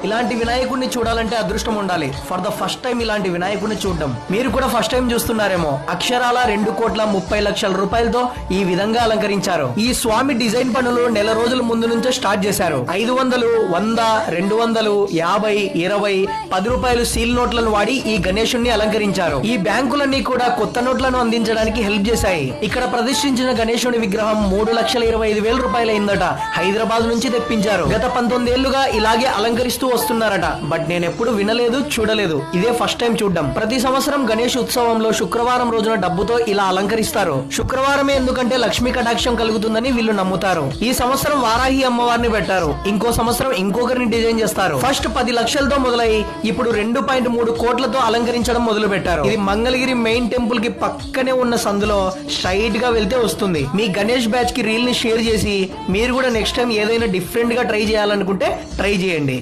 ఇలాంటి వినాయకుడిని చూడాలంటే అదృష్టం ఉండాలి. ఫర్ ద ఫస్ట్ టైం ఇలాంటి వినాయకుడిని చూడడం. మీరు కూడా ఫస్ట్ టైం చూస్తున్నారేమో. అక్షరాల 2,30,00,000 రూపాయలతో ఈ విధంగా అలంకరించారు. ఈ స్వామి డిజైన్ పనులు నెల రోజుల ముందు నుంచే స్టార్ట్ చేశారు. 500, 100, 200, 50, 20, 10 రూపాయలు సీల్ నోట్లను వాడి ఈ గణేశుణ్ణి అలంకరించారు. ఈ బ్యాంకులన్నీ కూడా కొత్త నోట్లను అందించడానికి హెల్ప్ చేశాయి. ఇక్కడ ప్రతిష్ఠించిన గణేశుడి విగ్రహం 3,25,000 రూపాయలు అయిందట. హైదరాబాద్ నుంచి తెప్పించారు. గత 19 ఏళ్లుగా ఇలాగే అలంకరిస్తూ వస్తున్నారట. బట్ నేను ఎప్పుడు వినలేదు, చూడలేదు. ఇదే ఫస్ట్ టైం చూడడం. ప్రతి సంవత్సరం గణేష్ ఉత్సవంలో శుక్రవారం రోజున డబ్బుతో ఇలా అలంకరిస్తారు. శుక్రవారమే ఎందుకంటే లక్ష్మీ కటాక్షం కలుగుతుందని వీళ్ళు నమ్ముతారు. ఈ సంవత్సరం వారాహి అమ్మవారిని పెట్టారు. ఇంకో సంవత్సరం ఇంకొకరిని డిజైన్ చేస్తారు. ఫస్ట్ 10 లక్షలతో మొదలై ఇప్పుడు 2.3 కోట్లతో అలంకరించడం మొదలు పెట్టారు. ఇది మంగళగిరి మెయిన్ టెంపుల్ కి పక్కనే ఉన్న సందులో స్ట్రైట్ గా వెళ్తే వస్తుంది. మీ గణేష్ బ్యాచ్ కి రీల్ ని షేర్ చేసి మీరు కూడా నెక్స్ట్ టైం ఏదైనా డిఫరెంట్ గా ట్రై చేయాలనుకుంటే ట్రై చేయండి.